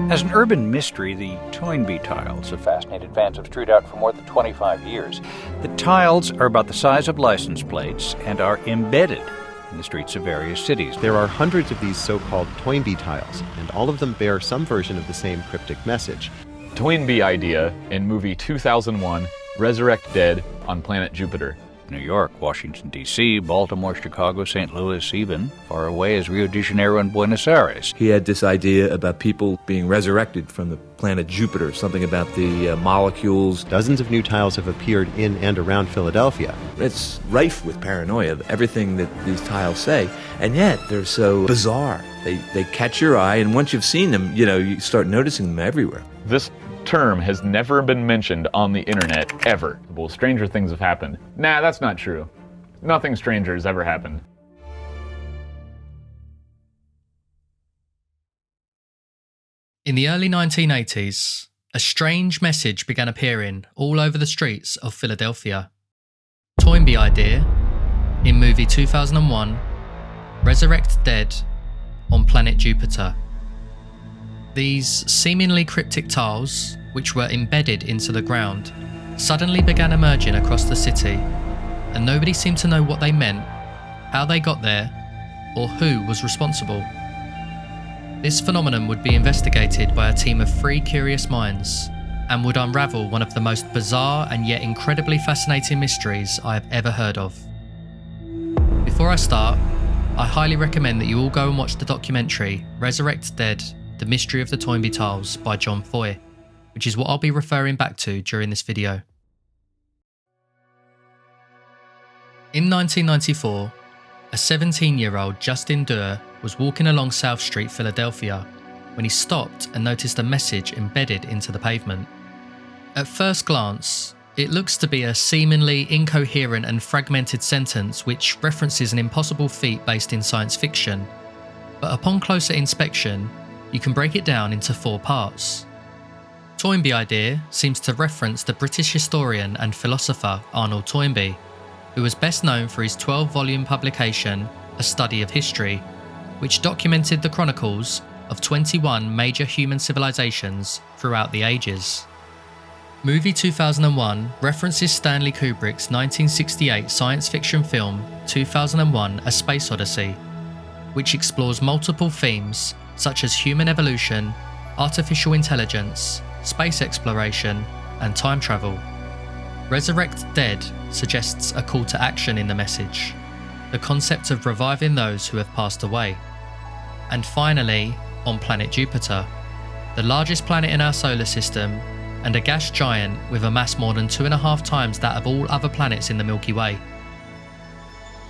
As an urban mystery, the Toynbee tiles have fascinated fans of street art for more than 25 years. The tiles are about the size of license plates and are embedded in the streets of various cities. There are hundreds of these so-called Toynbee tiles, and all of them bear some version of the same cryptic message. Toynbee Idea in movie 2001, Resurrect Dead on planet Jupiter. New York, Washington, D.C., Baltimore, Chicago, St. Louis, even far away as Rio de Janeiro and Buenos Aires. He had this idea about people being resurrected from the planet Jupiter, something about the molecules. Dozens of new tiles have appeared in and around Philadelphia. It's rife with paranoia, everything that these tiles say, and yet they're so bizarre. They catch your eye, and once you've seen them, you start noticing them everywhere. This term has never been mentioned on the internet, ever. Well, stranger things have happened. Nah, that's not true. Nothing stranger has ever happened. In the early 1980s, a strange message began appearing all over the streets of Philadelphia. Toynbee Idea in movie 2001, Resurrect Dead on planet Jupiter. These seemingly cryptic tiles, which were embedded into the ground, suddenly began emerging across the city, and nobody seemed to know what they meant, how they got there, or who was responsible. This phenomenon would be investigated by a team of 3 curious minds, and would unravel one of the most bizarre and yet incredibly fascinating mysteries I have ever heard of. Before I start, I highly recommend that you all go and watch the documentary Resurrect Dead: The Mystery of the Toynbee Tiles by John Foy, which is what I'll be referring back to during this video. In 1994, a 17-year-old Justin Durr was walking along South Street, Philadelphia, when he stopped and noticed a message embedded into the pavement. At first glance, it looks to be a seemingly incoherent and fragmented sentence which references an impossible feat based in science fiction, but upon closer inspection, you can break it down into 4 parts. Toynbee Idea seems to reference the British historian and philosopher Arnold Toynbee, who was best known for his 12-volume publication, A Study of History, which documented the chronicles of 21 major human civilizations throughout the ages. Movie 2001 references Stanley Kubrick's 1968 science fiction film 2001: A Space Odyssey, which explores multiple themes such as human evolution, artificial intelligence, space exploration, and time travel. Resurrect Dead suggests a call to action in the message, the concept of reviving those who have passed away. And finally, on planet Jupiter, the largest planet in our solar system and a gas giant with a mass more than 2.5 times that of all other planets in the Milky Way.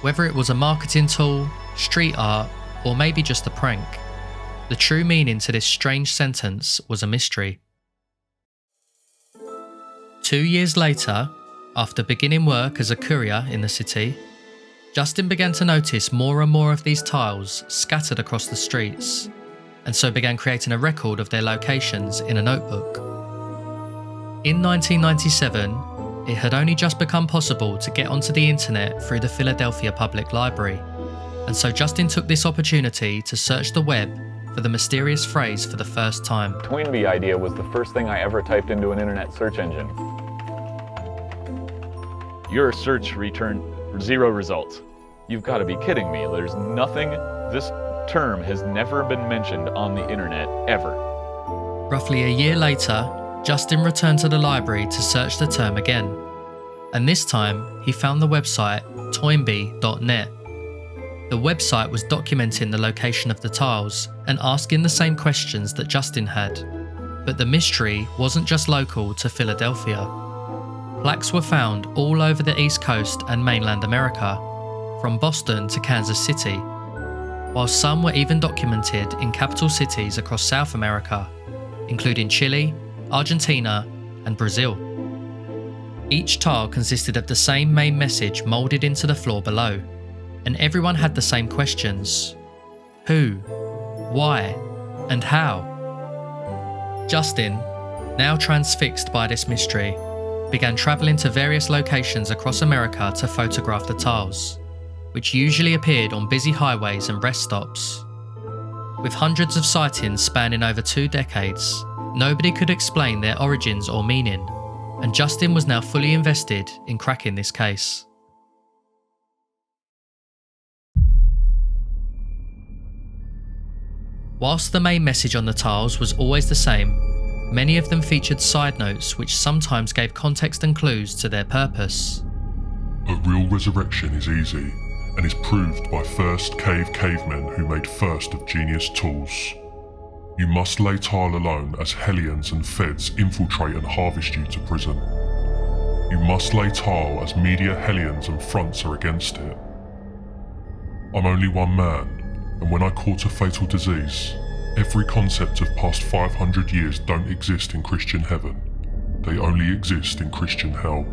Whether it was a marketing tool, street art, or maybe just a prank, the true meaning to this strange sentence was a mystery. 2 years later, after beginning work as a courier in the city, Justin began to notice more and more of these tiles scattered across the streets, and so began creating a record of their locations in a notebook. In 1997, it had only just become possible to get onto the internet through the Philadelphia Public Library, and so Justin took this opportunity to search the web for the mysterious phrase for the first time. Toynbee Idea was the first thing I ever typed into an internet search engine. Your search returned 0 results. You've got to be kidding me. There's nothing. This term has never been mentioned on the internet, ever. Roughly a year later, Justin returned to the library to search the term again. And this time, he found the website toynbee.net. The website was documenting the location of the tiles and asking the same questions that Justin had. But the mystery wasn't just local to Philadelphia. Plaques were found all over the East Coast and mainland America, from Boston to Kansas City, while some were even documented in capital cities across South America, including Chile, Argentina, and Brazil. Each tile consisted of the same main message moulded into the floor below, and everyone had the same questions: who, why, and how? Justin, now transfixed by this mystery, began travelling to various locations across America to photograph the tiles, which usually appeared on busy highways and rest stops. With hundreds of sightings spanning over 2 decades, nobody could explain their origins or meaning, and Justin was now fully invested in cracking this case. Whilst the main message on the tiles was always the same, many of them featured side notes which sometimes gave context and clues to their purpose. A real resurrection is easy, and is proved by first cavemen who made first of genius tools. You must lay tile alone as hellions and feds infiltrate and harvest you to prison. You must lay tile as media hellions and fronts are against it. I'm only one man, and when I caught a fatal disease, every concept of past 500 years don't exist in Christian heaven. They only exist in Christian hell.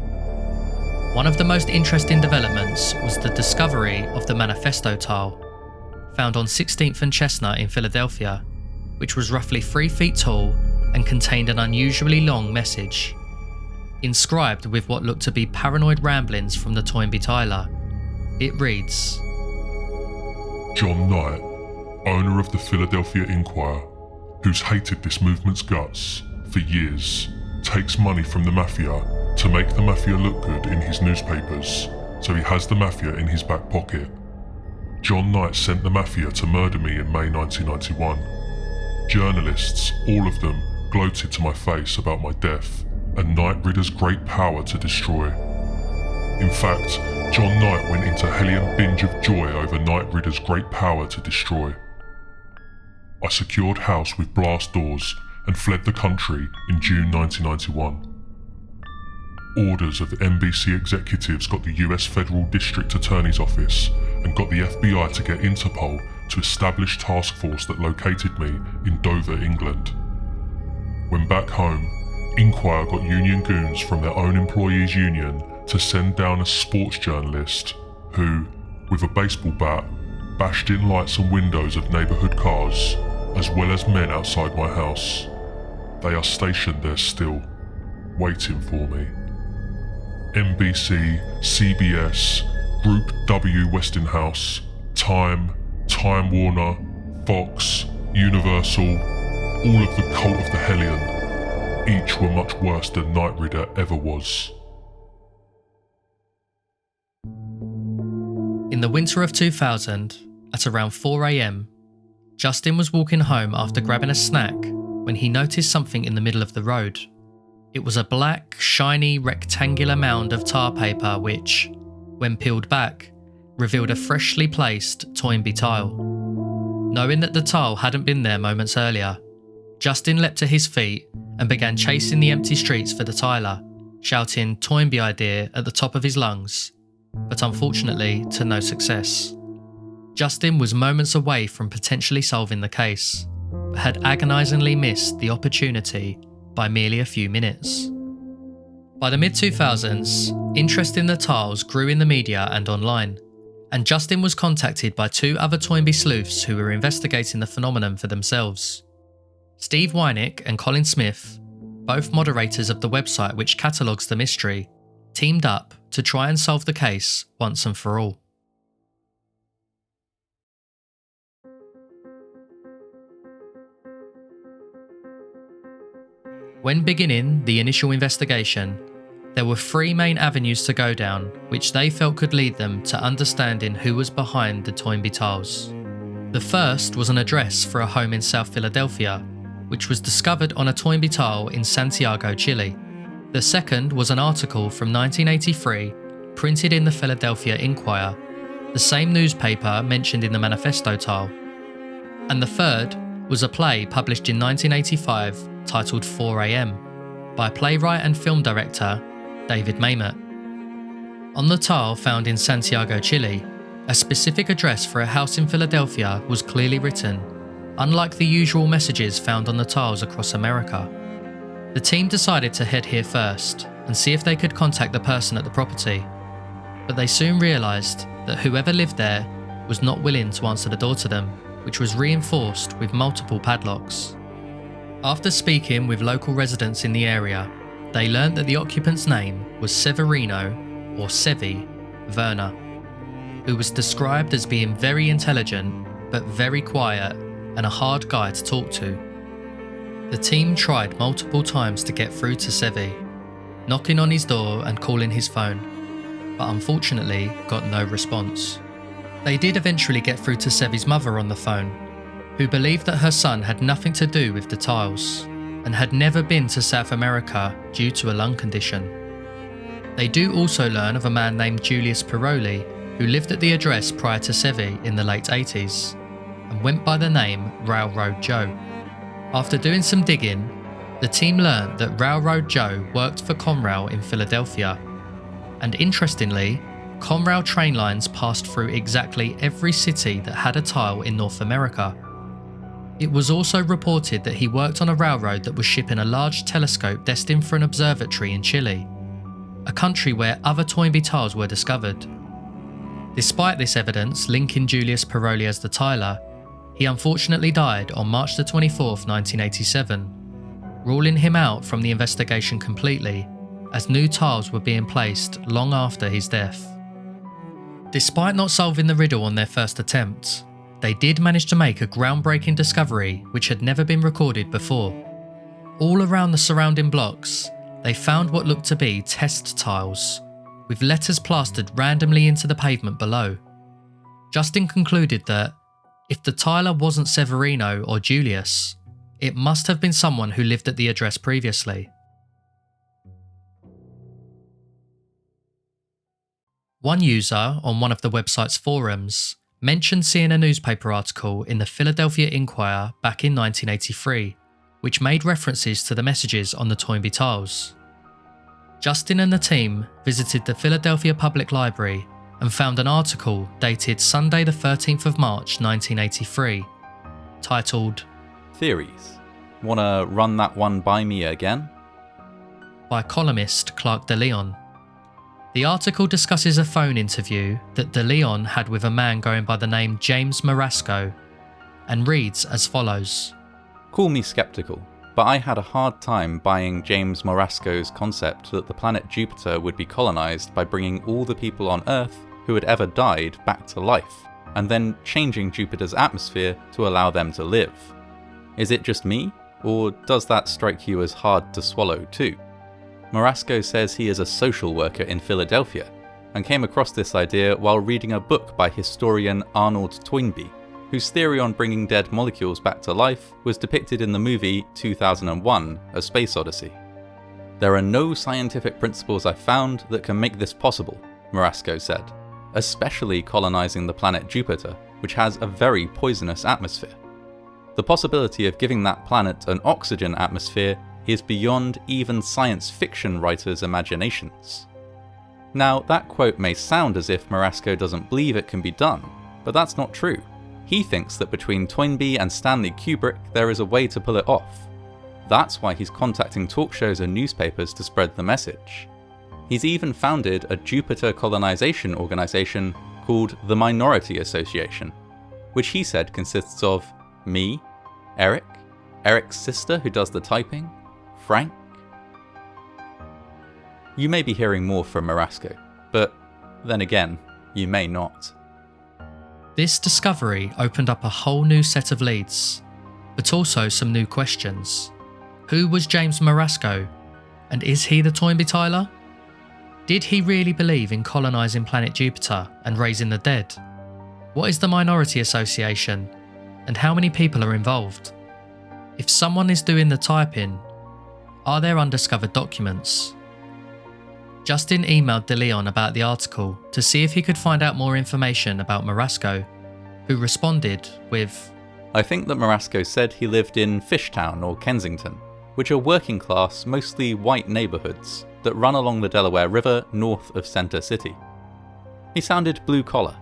One of the most interesting developments was the discovery of the Manifesto tile, found on 16th and Chestnut in Philadelphia, which was roughly 3 feet tall and contained an unusually long message. Inscribed with what looked to be paranoid ramblings from the Toynbee Tiler, it reads, John Knight, owner of the Philadelphia Inquirer, who's hated this movement's guts for years, takes money from the mafia to make the mafia look good in his newspapers, so he has the mafia in his back pocket. John Knight sent the mafia to murder me in May 1991. Journalists, all of them, gloated to my face about my death and Knight Ridder's great power to destroy. In fact, John Knight went into a hellion binge of joy over Knight Ridder's great power to destroy. I secured house with blast doors and fled the country in June 1991. Orders of NBC executives got the US Federal District Attorney's Office and got the FBI to get Interpol to establish task force that located me in Dover, England. When back home, Inquirer got union goons from their own employees' union to send down a sports journalist who, with a baseball bat, bashed in lights and windows of neighbourhood cars, as well as men outside my house. They are stationed there still, waiting for me. NBC, CBS, Group W Westinghouse, Time Warner, Fox, Universal, all of the cult of the Hellion, each were much worse than Knight Ridder ever was. In the winter of 2000, at around 4 AM, Justin was walking home after grabbing a snack when he noticed something in the middle of the road. It was a black, shiny, rectangular mound of tar paper which, when peeled back, revealed a freshly placed Toynbee tile. Knowing that the tile hadn't been there moments earlier, Justin leapt to his feet and began chasing the empty streets for the tiler, shouting Toynbee Idea at the top of his lungs, but unfortunately to no success. Justin was moments away from potentially solving the case, but had agonisingly missed the opportunity by merely a few minutes. By the mid-2000s, interest in the tiles grew in the media and online, and Justin was contacted by 2 other Toynbee sleuths who were investigating the phenomenon for themselves. Steve Wynick and Colin Smith, both moderators of the website which catalogues the mystery, teamed up to try and solve the case once and for all. When beginning the initial investigation, there were 3 main avenues to go down which they felt could lead them to understanding who was behind the Toynbee tiles. The first was an address for a home in South Philadelphia, which was discovered on a Toynbee tile in Santiago, Chile. The second was an article from 1983 printed in the Philadelphia Inquirer, the same newspaper mentioned in the Manifesto tile. And the third was a play published in 1985 titled 4 AM by playwright and film director David Mamet. On the tile found in Santiago, Chile, a specific address for a house in Philadelphia was clearly written, unlike the usual messages found on the tiles across America. The team decided to head here first and see if they could contact the person at the property, but they soon realised that whoever lived there was not willing to answer the door to them, which was reinforced with multiple padlocks. After speaking with local residents in the area, they learnt that the occupant's name was Severino, or Sevi, Werner, who was described as being very intelligent but very quiet and a hard guy to talk to. The team tried multiple times to get through to Sevi, knocking on his door and calling his phone, but unfortunately got no response. They did eventually get through to Sevi's mother on the phone, who believed that her son had nothing to do with the tiles and had never been to South America due to a lung condition. They do also learn of a man named Julius Paroli who lived at the address prior to Sevi in the late 80s and went by the name Railroad Joe. After doing some digging, the team learned that Railroad Joe worked for Conrail in Philadelphia, and interestingly, Conrail train lines passed through exactly every city that had a tile in North America. It was also reported that he worked on a railroad that was shipping a large telescope destined for an observatory in Chile, a country where other Toynbee tiles were discovered. Despite this evidence linking Julius Paroli as the tiler, he unfortunately died on March 24, 1987, ruling him out from the investigation completely, as new tiles were being placed long after his death. Despite not solving the riddle on their first attempt, they did manage to make a groundbreaking discovery which had never been recorded before. All around the surrounding blocks, they found what looked to be test tiles, with letters plastered randomly into the pavement below. Justin concluded that, if the tiler wasn't Severino or Julius, it must have been someone who lived at the address previously. One user on one of the website's forums mentioned seeing a newspaper article in the Philadelphia Inquirer back in 1983, which made references to the messages on the Toynbee tiles. Justin and the team visited the Philadelphia Public Library and found an article dated Sunday the 13th of March 1983, titled Theories. Wanna run that one by me again? by columnist Clark DeLeon. The article discusses a phone interview that DeLeon had with a man going by the name James Marasco, and reads as follows. Call me skeptical, but I had a hard time buying James Marasco's concept that the planet Jupiter would be colonized by bringing all the people on Earth who had ever died back to life, and then changing Jupiter's atmosphere to allow them to live. Is it just me, or does that strike you as hard to swallow too? Marasco says he is a social worker in Philadelphia, and came across this idea while reading a book by historian Arnold Toynbee, whose theory on bringing dead molecules back to life was depicted in the movie 2001: A Space Odyssey. There are no scientific principles I've found that can make this possible, Marasco said, especially colonizing the planet Jupiter, which has a very poisonous atmosphere. The possibility of giving that planet an oxygen atmosphere is beyond even science fiction writers' imaginations. Now, that quote may sound as if Marasco doesn't believe it can be done, but that's not true. He thinks that between Toynbee and Stanley Kubrick there is a way to pull it off. That's why he's contacting talk shows and newspapers to spread the message. He's even founded a Jupiter colonization organization called the Minority Association, which he said consists of me, Eric, Eric's sister who does the typing, Frank. You may be hearing more from Marasco, but then again, you may not. This discovery opened up a whole new set of leads, but also some new questions. Who was James Marasco, and is he the Toynbee tiler? Did he really believe in colonising planet Jupiter and raising the dead? What is the Minority Association, and how many people are involved? If someone is doing the typing, are there undiscovered documents? Justin emailed DeLeon about the article to see if he could find out more information about Marasco, who responded with, I think that Marasco said he lived in Fishtown or Kensington, which are working class, mostly white neighbourhoods that run along the Delaware River north of Center City. He sounded blue collar,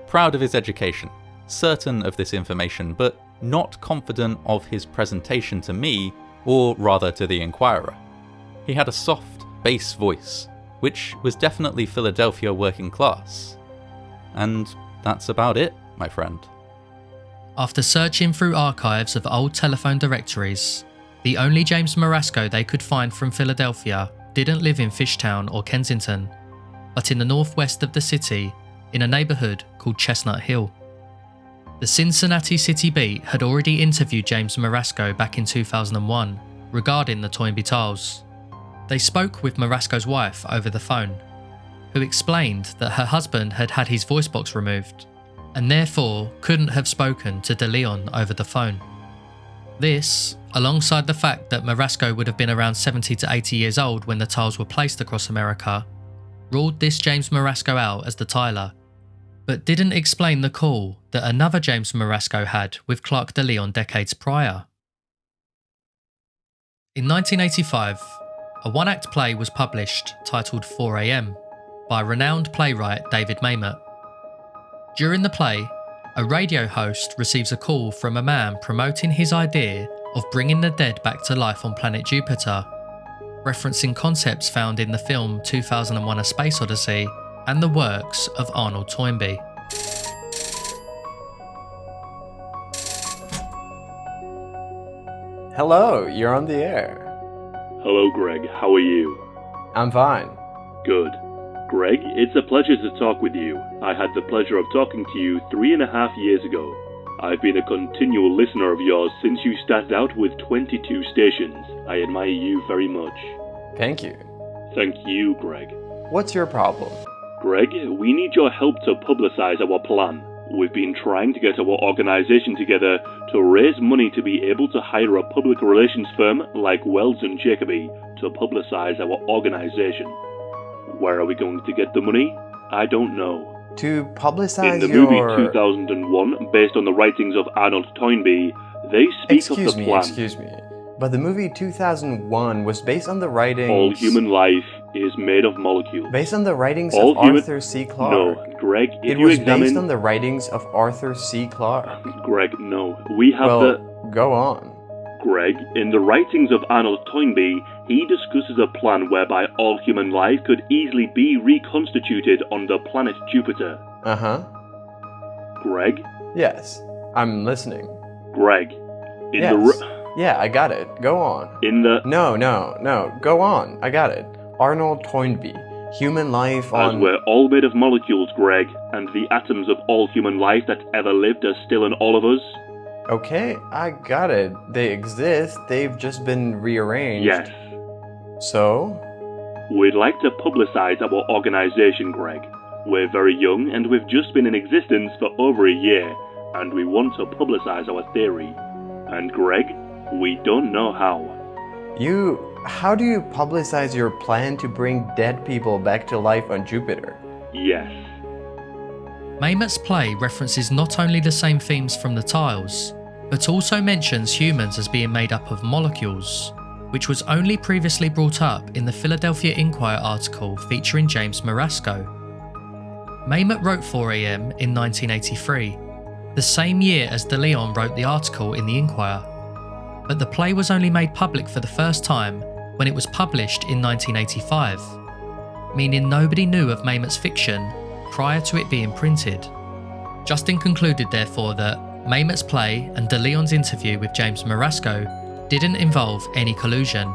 proud of his education, certain of this information, but not confident of his presentation to me, or rather to the Inquirer. He had a soft, bass voice, which was definitely Philadelphia working class. And that's about it, my friend. After searching through archives of old telephone directories, the only James Marasco they could find from Philadelphia didn't live in Fishtown or Kensington, but in the northwest of the city, in a neighbourhood called Chestnut Hill. The Cincinnati City Beat had already interviewed James Marasco back in 2001 regarding the Toynbee tiles. They spoke with Marasco's wife over the phone, who explained that her husband had had his voice box removed and therefore couldn't have spoken to De Leon over the phone. This, alongside the fact that Marasco would have been around 70 to 80 years old when the tiles were placed across America, ruled this James Marasco out as the tiler, but didn't explain the call that another James Marasco had with Clark De Leon decades prior. In 1985, a one-act play was published titled 4 AM by renowned playwright David Mamet. During the play, a radio host receives a call from a man promoting his idea of bringing the dead back to life on planet Jupiter, referencing concepts found in the film 2001: A Space Odyssey and the works of Arnold Toynbee. Hello, you're on the air. Hello, Greg. How are you? I'm fine. Good. Greg, it's a pleasure to talk with you. I had the pleasure of talking to you 3.5 years ago. I've been a continual listener of yours since you started out with 22 stations. I admire you very much. Thank you. Thank you, Greg. What's your problem? Greg, we need your help to publicize our plan. We've been trying to get our organization together to raise money to be able to hire a public relations firm like Wells & Jacoby to publicize our organization. Where are we going to get the money? I don't know. To publicize In the movie 2001, based on the writings of Arnold Toynbee, they speak of the plan. Excuse me. But the movie 2001 was based on the writings... All human life is made of molecules. Based on the writings of Arthur C. Clarke. No, Greg, if it you was examine... based on the writings of Arthur C. Clarke. Greg, no. We have go on. Greg, in the writings of Arnold Toynbee, he discusses a plan whereby all human life could easily be reconstituted on the planet Jupiter. Uh-huh. Greg? Yes, I'm listening. Greg, Yeah, I got it. Go on. No. Go on. I got it. Arnold Toynbee. Human life on... As we're all made of molecules, Greg, and the atoms of all human life that ever lived are still in all of us. Okay, I got it. They exist. They've just been rearranged. Yes. So? We'd like to publicize our organization, Greg. We're very young and we've just been in existence for over a year, and we want to publicize our theory. And Greg, we don't know how. How do you publicize your plan to bring dead people back to life on Jupiter? Yes. Mamet's play references not only the same themes from the tiles, but also mentions humans as being made up of molecules, which was only previously brought up in the Philadelphia Inquirer article featuring James Marasco. Mamet wrote 4 AM in 1983, the same year as De Leon wrote the article in the Inquirer, but the play was only made public for the first time when it was published in 1985, meaning nobody knew of Mamet's fiction prior to it being printed. Justin concluded therefore that Mamet's play and De Leon's interview with James Marasco didn't involve any collusion,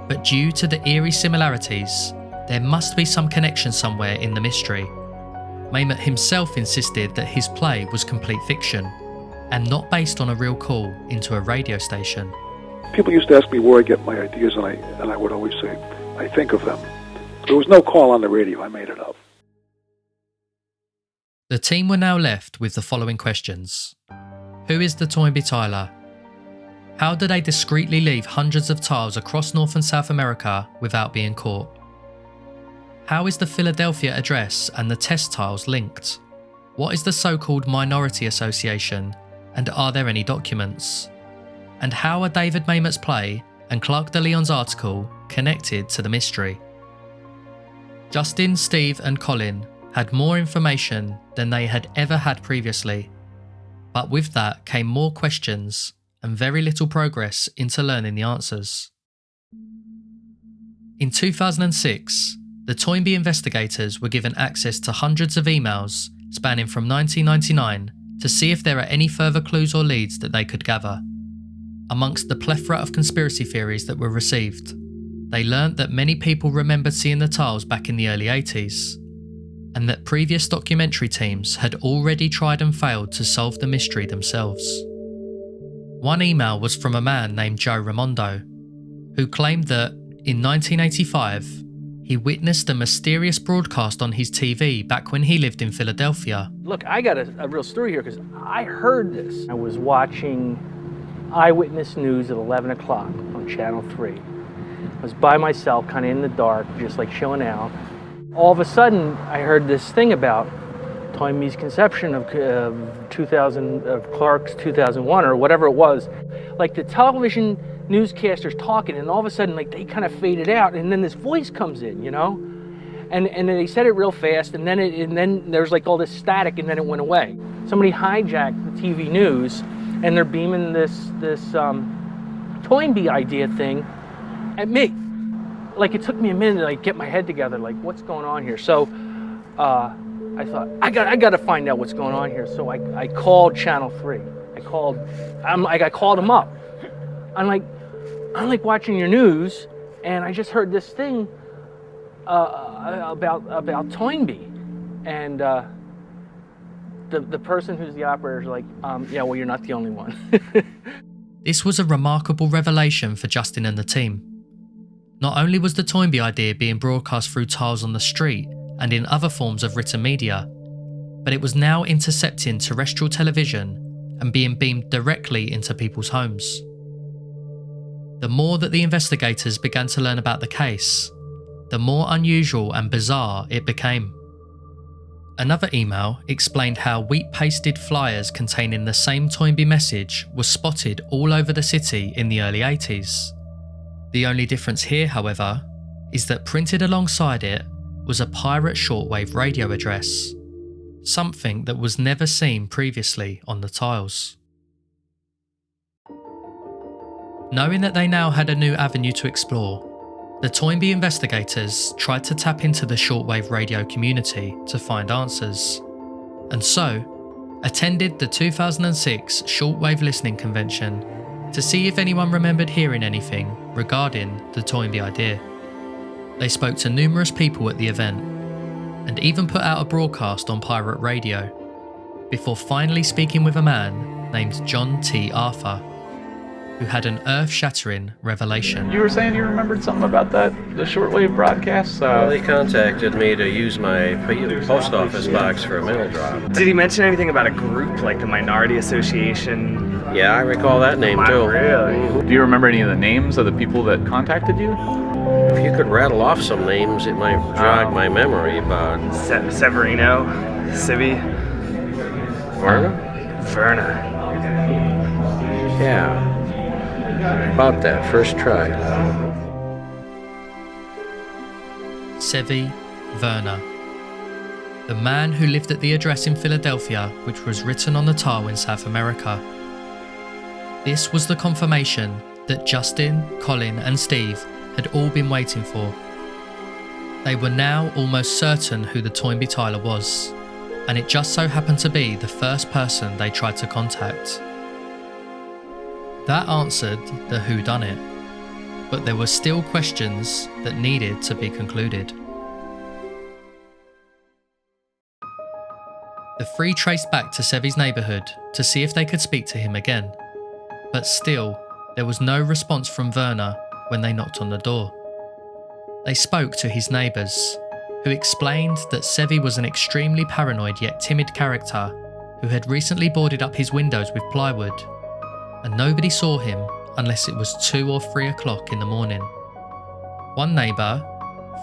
but due to the eerie similarities, there must be some connection somewhere in the mystery. Mamet himself insisted that his play was complete fiction and not based on a real call into a radio station. People used to ask me where I get my ideas, and I would always say, I think of them. There was no call on the radio, I made it up. The team were now left with the following questions. Who is the Toynbee tiler? How do they discreetly leave hundreds of tiles across North and South America without being caught? How is the Philadelphia address and the test tiles linked? What is the so-called minority association, and are there any documents? And how are David Mamet's play and Clark De Leon's article connected to the mystery? Justin, Steve and Colin had more information than they had ever had previously, but with that came more questions and very little progress into learning the answers. In 2006, the Toynbee investigators were given access to hundreds of emails spanning from 1999 to see if there are any further clues or leads that they could gather. Amongst the plethora of conspiracy theories that were received, they learnt that many people remembered seeing the tiles back in the early 80s. and that previous documentary teams had already tried and failed to solve the mystery themselves. One email was from a man named Joe Raimondo, who claimed that, in 1985, he witnessed a mysterious broadcast on his TV back when he lived in Philadelphia. Look, I got a real story here because I heard this. I was watching Eyewitness News at 11 o'clock on Channel 3. I was by myself, kind of in the dark, just like chilling out. All of a sudden, I heard this thing about Toynbee's conception of Clark's 2001 or whatever it was. Like the television newscasters talking, and all of a sudden, like they kind of faded out, and then this voice comes in, you know, and then they said it real fast, and then there's like all this static, and then it went away. Somebody hijacked the TV news, and they're beaming this Toynbee Idea thing at me. Like it took me a minute to like get my head together, like what's going on here. So I thought I got to find out what's going on here. So I called Channel 3. I called them up. I'm like watching your news, and I just heard this thing about Toynbee, and the person who's the operator is like, yeah, well, you're not the only one. This was a remarkable revelation for Justin and the team. Not only was the Toynbee idea being broadcast through tiles on the street and in other forms of written media, but it was now intercepting terrestrial television and being beamed directly into people's homes. The more that the investigators began to learn about the case, the more unusual and bizarre it became. Another email explained how wheat-pasted flyers containing the same Toynbee message were spotted all over the city in the early 80s. The only difference here, however, is that printed alongside it was a pirate shortwave radio address, something that was never seen previously on the tiles. Knowing that they now had a new avenue to explore, the Toynbee investigators tried to tap into the shortwave radio community to find answers, and so attended the 2006 Shortwave Listening Convention to see if anyone remembered hearing anything regarding the Toynbee idea. They spoke to numerous people at the event, and even put out a broadcast on pirate radio, before finally speaking with a man named John T. Arthur, who had an earth-shattering revelation. You were saying you remembered something about the shortwave broadcast? Well, they contacted me to use my post office box for a mail drop. Did he mention anything about a group, like the Minority Association? Yeah, I recall that name too. Really? Do you remember any of the names of the people that contacted you? If you could rattle off some names, it might jog my memory about... Severino, Civi, Verna. Yeah. About that first try. Sevi Verna, the man who lived at the address in Philadelphia which was written on the tile in South America. This was the confirmation that Justin, Colin and Steve had all been waiting for. They were now almost certain who the Toynbee tiler was, and it just so happened to be the first person they tried to contact. That answered the whodunit, but there were still questions that needed to be concluded. The three traced back to Sevi's neighbourhood to see if they could speak to him again, but still there was no response from Verna when they knocked on the door. They spoke to his neighbours, who explained that Sevi was an extremely paranoid yet timid character who had recently boarded up his windows with plywood, and nobody saw him unless it was 2 or 3 o'clock in the morning. One neighbour,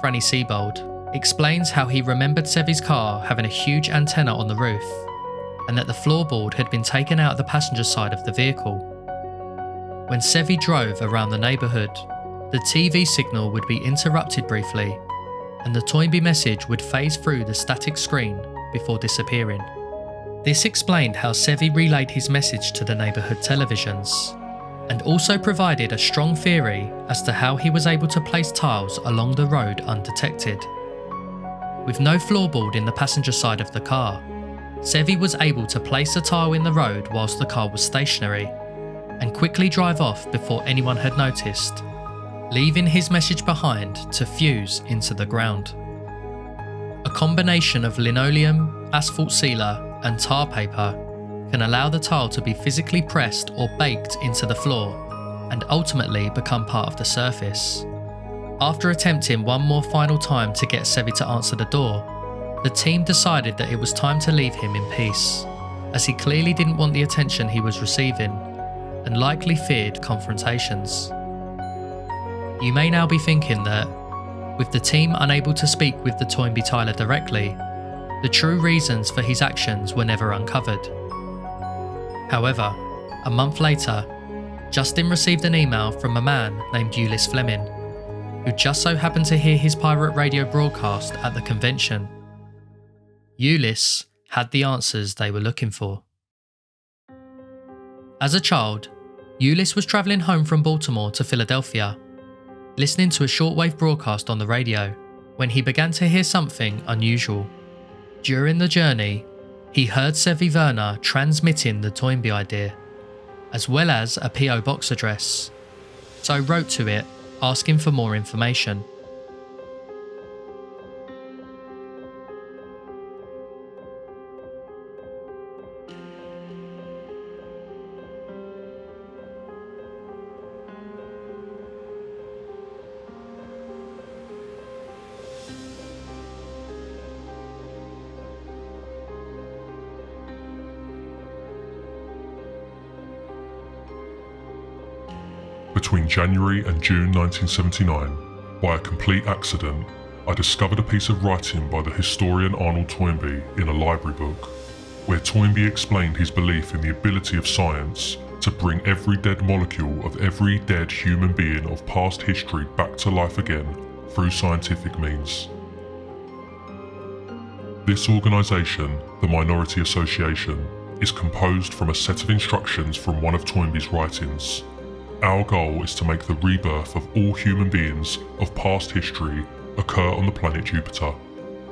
Franny Siebold, explains how he remembered Sevi's car having a huge antenna on the roof, and that the floorboard had been taken out of the passenger side of the vehicle. When Sevi drove around the neighbourhood, the TV signal would be interrupted briefly, and the Toynbee message would phase through the static screen before disappearing. This explained how Sevi relayed his message to the neighbourhood televisions, and also provided a strong theory as to how he was able to place tiles along the road undetected. With no floorboard in the passenger side of the car, Sevi was able to place a tile in the road whilst the car was stationary, and quickly drive off before anyone had noticed, leaving his message behind to fuse into the ground. A combination of linoleum, asphalt sealer, and tar paper can allow the tile to be physically pressed or baked into the floor and ultimately become part of the surface. After attempting one more final time to get Sevi to answer the door, the team decided that it was time to leave him in peace, as he clearly didn't want the attention he was receiving and likely feared confrontations. You may now be thinking that, with the team unable to speak with the Toynbee Tiler directly, the true reasons for his actions were never uncovered. However, a month later, Justin received an email from a man named Ulyss Fleming, who just so happened to hear his pirate radio broadcast at the convention. Ulyss had the answers they were looking for. As a child, Ulyss was travelling home from Baltimore to Philadelphia, listening to a shortwave broadcast on the radio, when he began to hear something unusual. During the journey, he heard Sevi Werner transmitting the Toynbee idea, as well as a P.O. box address, so wrote to it asking for more information. Between January and June 1979, by a complete accident, I discovered a piece of writing by the historian Arnold Toynbee in a library book, where Toynbee explained his belief in the ability of science to bring every dead molecule of every dead human being of past history back to life again through scientific means. This organisation, the Minority Association, is composed from a set of instructions from one of Toynbee's writings. Our goal is to make the rebirth of all human beings of past history occur on the planet Jupiter,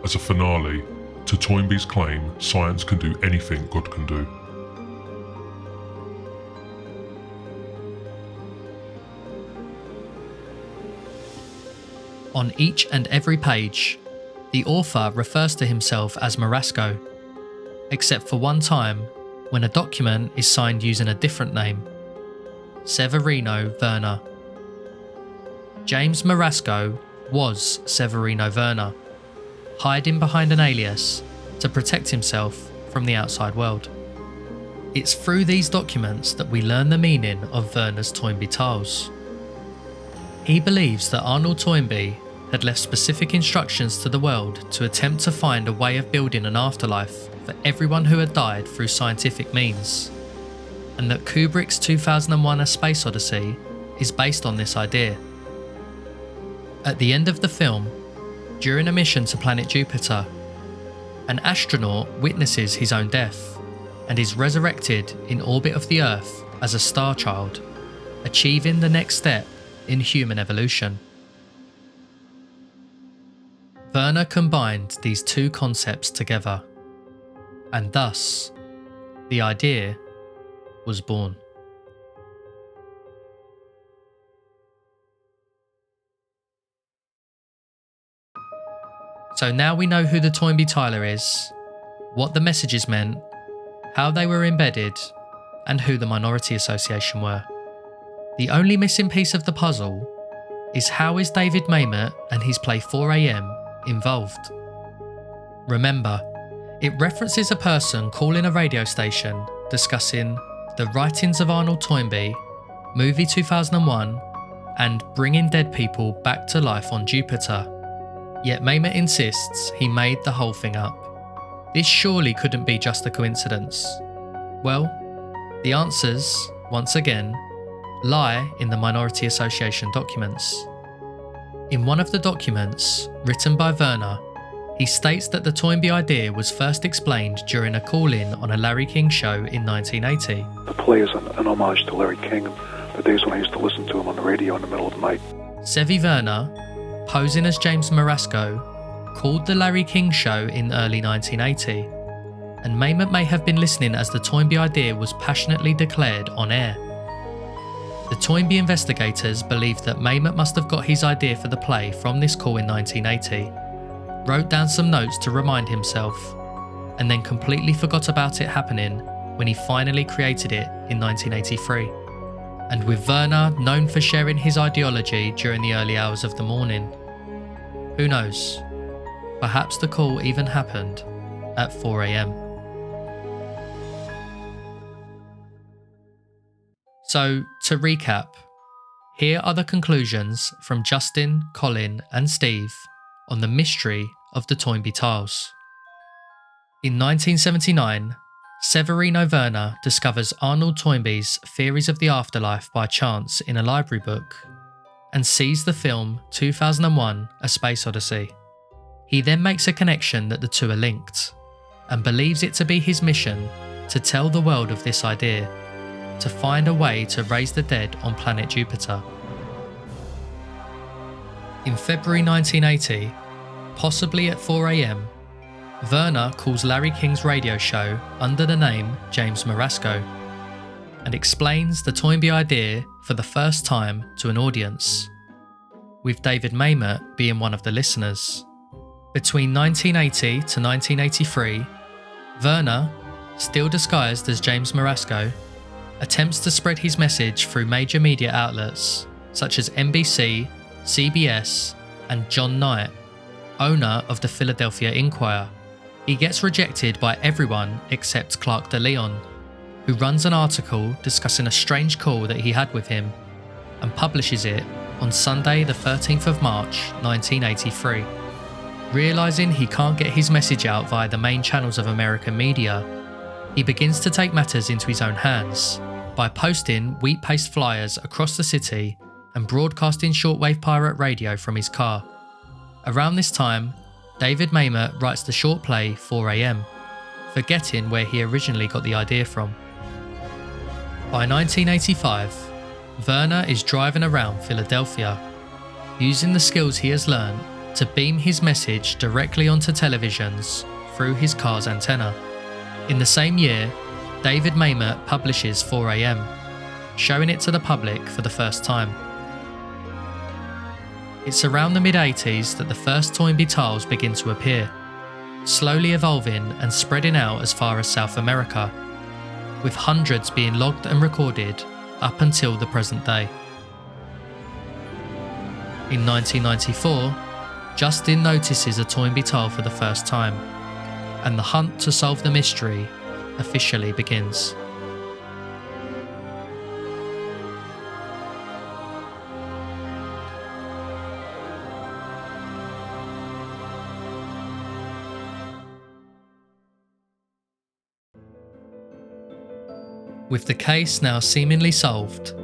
as a finale to Toynbee's claim science can do anything God can do. On each and every page, the author refers to himself as Marasco, except for one time when a document is signed using a different name, Severino Werner. James Marasco was Severino Werner, hiding behind an alias to protect himself from the outside world. It's through these documents that we learn the meaning of Werner's Toynbee tiles. He believes that Arnold Toynbee had left specific instructions to the world to attempt to find a way of building an afterlife for everyone who had died through scientific means, and that Kubrick's 2001 A Space Odyssey is based on this idea. At the end of the film, during a mission to planet Jupiter, an astronaut witnesses his own death and is resurrected in orbit of the Earth as a star child, achieving the next step in human evolution. Werner combined these two concepts together, and thus, the idea was born. So now we know who the Toynbee Tiler is, what the messages meant, how they were embedded, and who the Minority Association were. The only missing piece of the puzzle is how is David Mamet and his play 4am involved? Remember, it references a person calling a radio station discussing the writings of Arnold Toynbee, movie 2001, and bringing dead people back to life on Jupiter. Yet Mamet insists he made the whole thing up. This surely couldn't be just a coincidence. Well, the answers, once again, lie in the Minority Association documents. In one of the documents, written by Werner, he states that the Toynbee idea was first explained during a call-in on a Larry King show in 1980. The play is an homage to Larry King, the days when I used to listen to him on the radio in the middle of the night. Sevi Werner, posing as James Marasco, called the Larry King show in early 1980, and Mamet may have been listening as the Toynbee idea was passionately declared on air. The Toynbee investigators believe that Mamet must have got his idea for the play from this call in 1980, wrote down some notes to remind himself, and then completely forgot about it happening when he finally created it in 1983. And with Werner known for sharing his ideology during the early hours of the morning, who knows, perhaps the call even happened at 4 a.m. So, to recap, here are the conclusions from Justin, Colin and Steve on the mystery of the Toynbee tiles. In 1979, Severino Werner discovers Arnold Toynbee's Theories of the Afterlife by chance in a library book and sees the film 2001: A Space Odyssey. He then makes a connection that the two are linked and believes it to be his mission to tell the world of this idea, to find a way to raise the dead on planet Jupiter. In February 1980, possibly at 4 a.m, Werner calls Larry King's radio show under the name James Marasco and explains the Toynbee idea for the first time to an audience, with David Mamet being one of the listeners. Between 1980 to 1983, Werner, still disguised as James Marasco, attempts to spread his message through major media outlets such as NBC, CBS, and John Knight, owner of the Philadelphia Inquirer. He gets rejected by everyone except Clark DeLeon, who runs an article discussing a strange call that he had with him and publishes it on Sunday the 13th of March 1983. Realising he can't get his message out via the main channels of American media, he begins to take matters into his own hands by posting wheat-paste flyers across the city and broadcasting shortwave pirate radio from his car. Around this time, David Mamet writes the short play 4 a.m, forgetting where he originally got the idea from. By 1985, Werner is driving around Philadelphia, using the skills he has learned to beam his message directly onto televisions through his car's antenna. In the same year, David Mamet publishes 4 a.m, showing it to the public for the first time. It's around the mid-80s that the first Toynbee tiles begin to appear, slowly evolving and spreading out as far as South America, with hundreds being logged and recorded up until the present day. In 1994, Justin notices a Toynbee tile for the first time, and the hunt to solve the mystery officially begins. With the case now seemingly solved,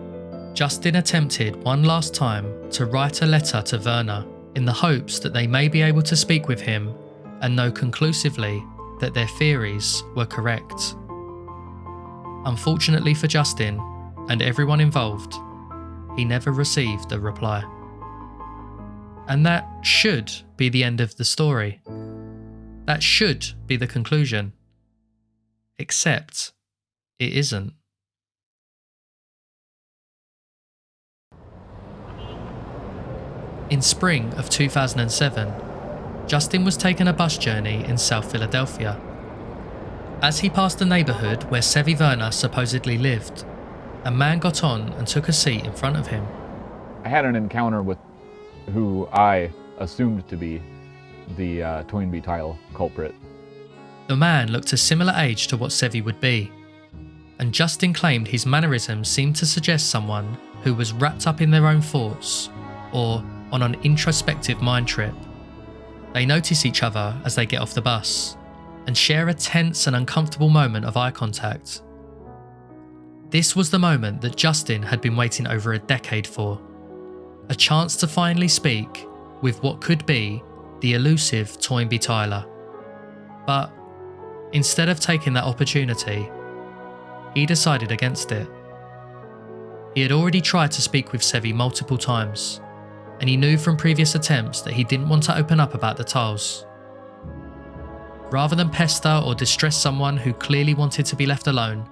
Justin attempted one last time to write a letter to Werner in the hopes that they may be able to speak with him and know conclusively that their theories were correct. Unfortunately for Justin and everyone involved, he never received a reply. And that should be the end of the story. That should be the conclusion. Except it isn't. In spring of 2007, Justin was taking a bus journey in South Philadelphia. As he passed the neighbourhood where Sevi Werner supposedly lived, a man got on and took a seat in front of him. I had an encounter with who I assumed to be the Toynbee tile culprit. The man looked a similar age to what Sevi would be, and Justin claimed his mannerisms seemed to suggest someone who was wrapped up in their own thoughts or on an introspective mind trip. They notice each other as they get off the bus and share a tense and uncomfortable moment of eye contact. This was the moment that Justin had been waiting over a decade for, a chance to finally speak with what could be the elusive Toynbee Tiler. But instead of taking that opportunity, he decided against it. He had already tried to speak with Sevi multiple times, and he knew from previous attempts that he didn't want to open up about the tiles. Rather than pester or distress someone who clearly wanted to be left alone,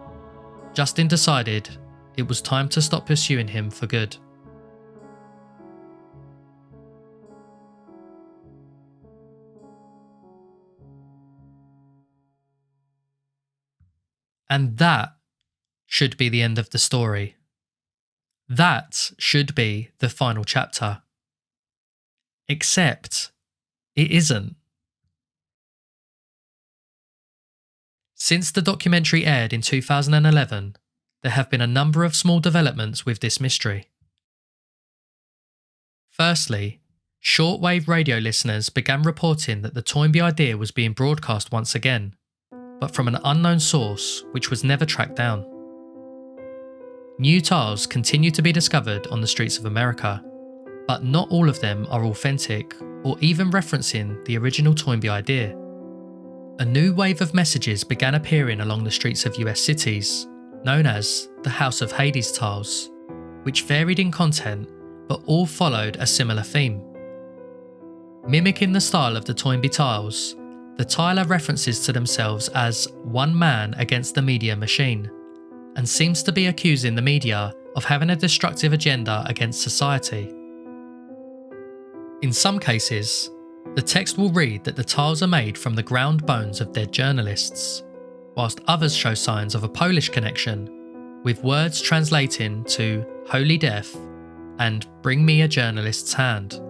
Justin decided it was time to stop pursuing him for good. And that should be the end of the story. That should be the final chapter. Except it isn't. Since the documentary aired in 2011, there have been a number of small developments with this mystery. Firstly, shortwave radio listeners began reporting that the Toynbee Idea was being broadcast once again, but from an unknown source which was never tracked down. New tiles continue to be discovered on the streets of America, but not all of them are authentic or even referencing the original Toynbee Idea. A new wave of messages began appearing along the streets of US cities, known as the House of Hades tiles, which varied in content but all followed a similar theme. Mimicking the style of the Toynbee tiles, the tiler references to themselves as one man against the media machine, and seems to be accusing the media of having a destructive agenda against society. In some cases, the text will read that the tiles are made from the ground bones of dead journalists, whilst others show signs of a Polish connection, with words translating to Holy Death and Bring Me a Journalist's Hand.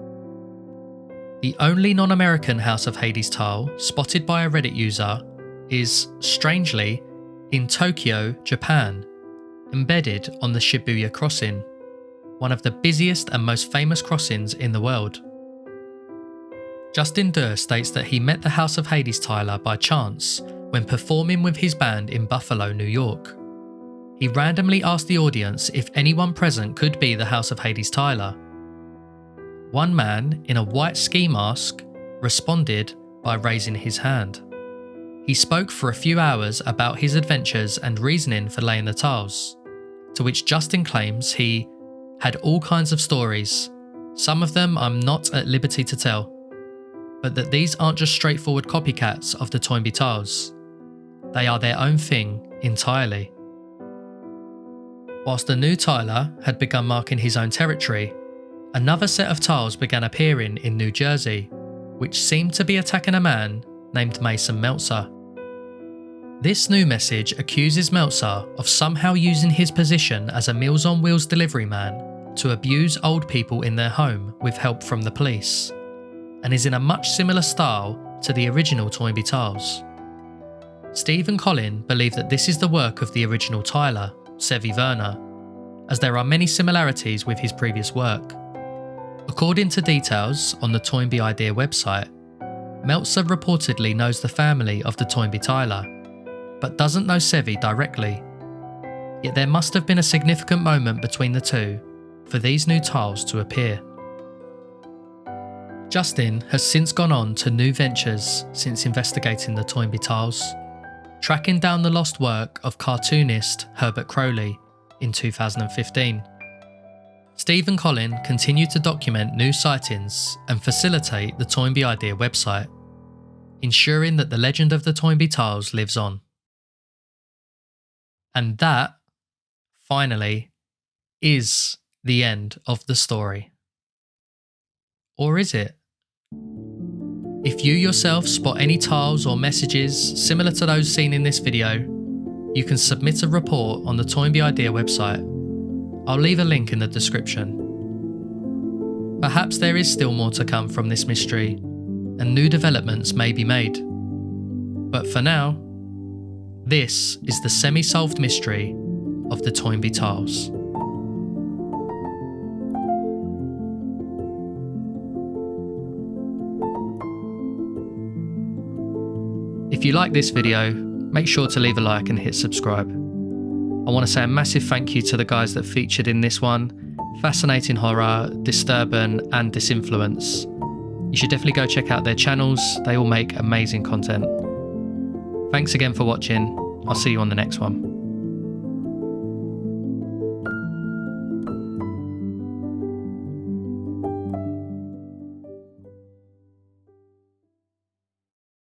The only non-American House of Hades tile spotted by a Reddit user is, strangely, in Tokyo, Japan, embedded on the Shibuya crossing, one of the busiest and most famous crossings in the world. Justin Durr states that he met the House of Hades tiler by chance when performing with his band in Buffalo, New York. He randomly asked the audience if anyone present could be the House of Hades tiler. One man in a white ski mask responded by raising his hand. He spoke for a few hours about his adventures and reasoning for laying the tiles, to which Justin claims he had all kinds of stories. Some of them I'm not at liberty to tell, but that these aren't just straightforward copycats of the Toynbee tiles. They are their own thing entirely. Whilst the new tiler had begun marking his own territory, another set of tiles began appearing in New Jersey, which seemed to be attacking a man named Mason Meltzer. This new message accuses Meltzer of somehow using his position as a Meals on Wheels delivery man to abuse old people in their home with help from the police, and is in a much similar style to the original Toynbee tiles. Steve and Colin believe that this is the work of the original tiler, Sevi Werner, as there are many similarities with his previous work. According to details on the Toynbee Idea website, Meltzer reportedly knows the family of the Toynbee tiler, but doesn't know Sevi directly. Yet there must have been a significant moment between the two for these new tiles to appear. Justin has since gone on to new ventures since investigating the Toynbee tiles, tracking down the lost work of cartoonist Herbert Crowley in 2015. Steve and Colin continue to document new sightings and facilitate the Toynbee Idea website, ensuring that the legend of the Toynbee tiles lives on. And that, finally, is the end of the story. Or is it? If you yourself spot any tiles or messages similar to those seen in this video, you can submit a report on the Toynbee Idea website. I'll leave a link in the description. Perhaps there is still more to come from this mystery, and new developments may be made. But for now, this is the semi-solved mystery of the Toynbee tiles. If you like this video, make sure to leave a like and hit subscribe. I want to say a massive thank you to the guys that featured in this one: Fascinating Horror, Disturban and Disinfluence. You should definitely go check out their channels, they all make amazing content. Thanks again for watching, I'll see you on the next one.